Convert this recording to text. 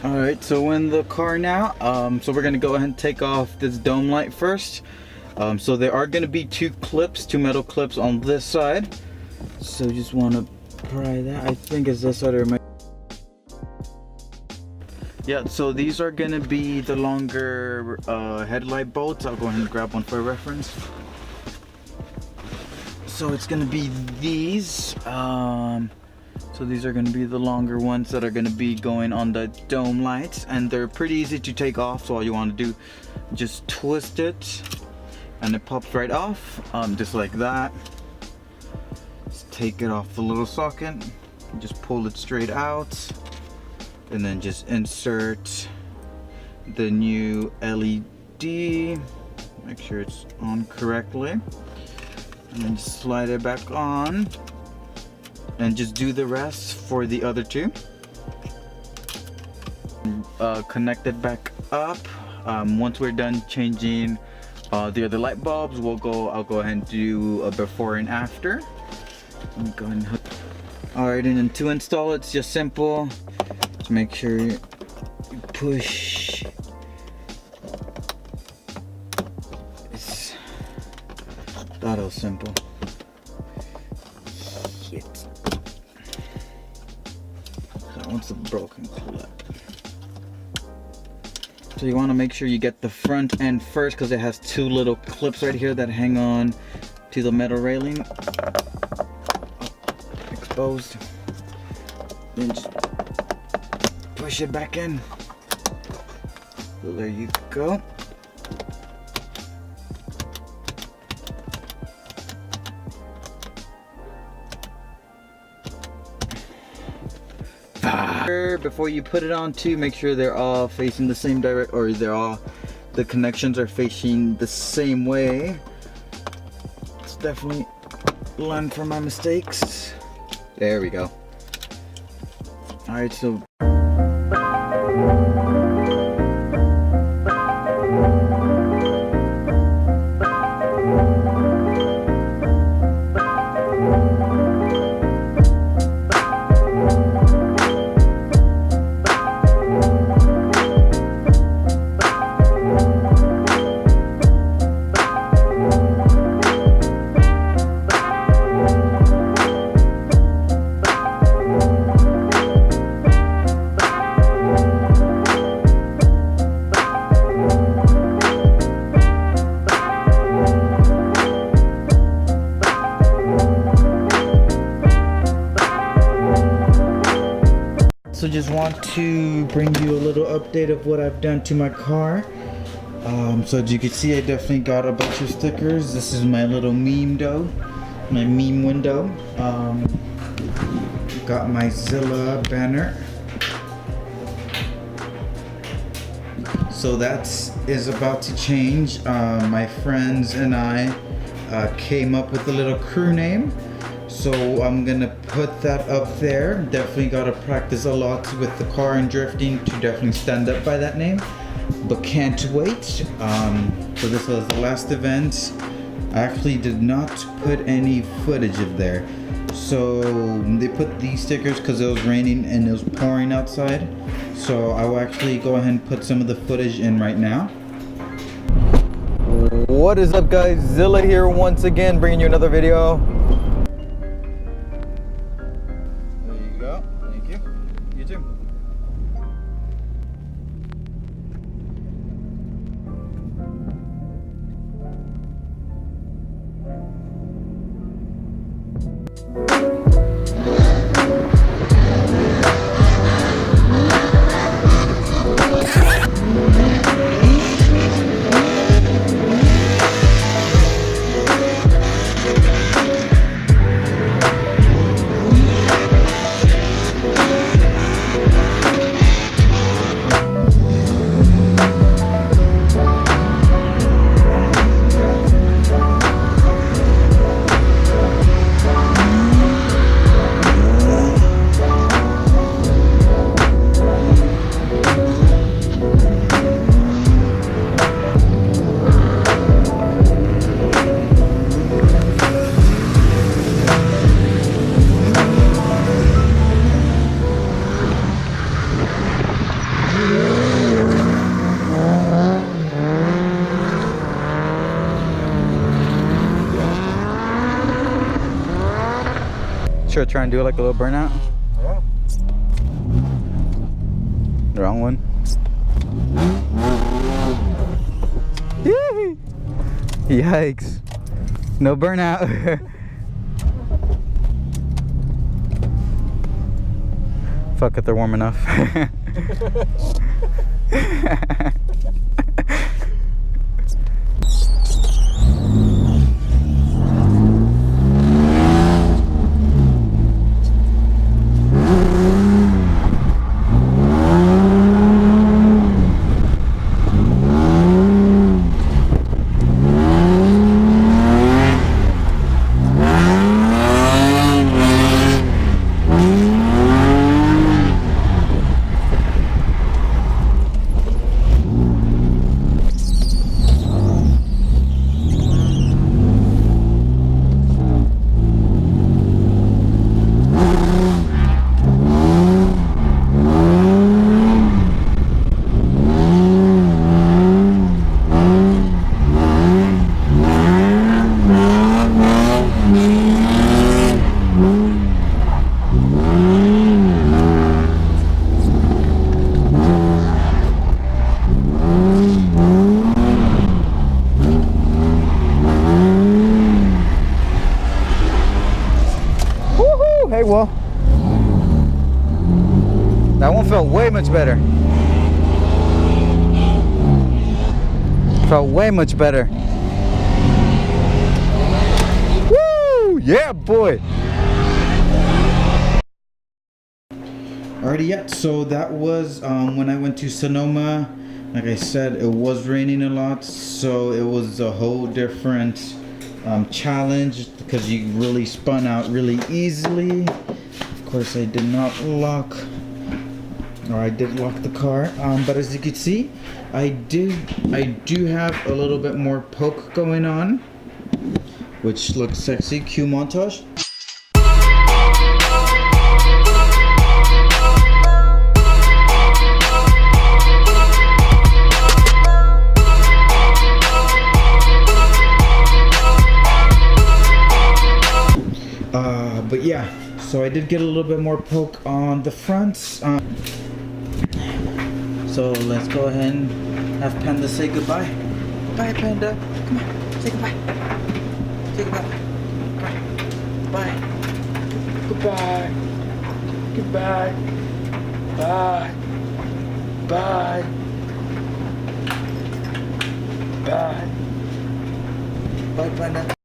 Alright, so in the car now, so we're gonna go ahead and take off this dome light first. So there are gonna be two metal clips on this side. So just wanna pry that. I think it's this side or my. Yeah, so these are gonna be the longer headlight bolts. I'll go ahead and grab one for reference. So it's gonna be these. So these are going to be the longer ones that are going to be going on the dome lights, and they're pretty easy to take off. So all you want to do, just twist it and it pops right off, just like that. Just take it off the little socket, just pull it straight out, and then just insert the new LED, make sure it's on correctly, and then just slide it back on. And just do the rest for the other two. Connect it back up. Once we're done changing the other light bulbs, I'll go ahead and do a before and after. Go ahead and hook. Alright, and then to install it's just simple. Just make sure you push. That was simple. Once a broken clip. So you want to make sure you get the front end first, because it has two little clips right here that hang on to the metal railing. Exposed. Then just push it back in. So there you go. Before you put it on too, make sure they're all facing the same direct, or the connections are facing the same way. Let's definitely learn from my mistakes. There we go. Alright, so just want to bring you a little update of what I've done to my car. So as you can see, I definitely got a bunch of stickers. This is my little meme window. Got my Zilla banner. So that is about to change. My friends and I came up with a little crew name. So I'm gonna put that up there. Definitely gotta practice a lot with the car and drifting to definitely stand up by that name. But can't wait. So this was the last event. I actually did not put any footage of there. So they put these stickers because it was raining and it was pouring outside. So I will actually go ahead and put some of the footage in right now. What is up, guys? Zilla here once again, bringing you another video. sure try and do like a little burnout? Yeah. The wrong one. Yikes. No burnout. Fuck it, they're warm enough. Hey, well, that one felt way much better. Felt way much better. Woo! Yeah, boy. Alrighty, yeah. So that was when I went to Sonoma. Like I said, it was raining a lot, so it was a whole different challenge because you really spun out really easily. Of course, I did not lock, or I did lock the car, but as you can see, I do have a little bit more poke going on, which looks sexy. Cue montage. But yeah, so I did get a little bit more poke on the fronts. So let's go ahead and have Panda say goodbye. Bye, Panda. Come on, say goodbye. Say goodbye. Bye. Goodbye. Goodbye. Bye. Bye. Bye. Bye, Panda.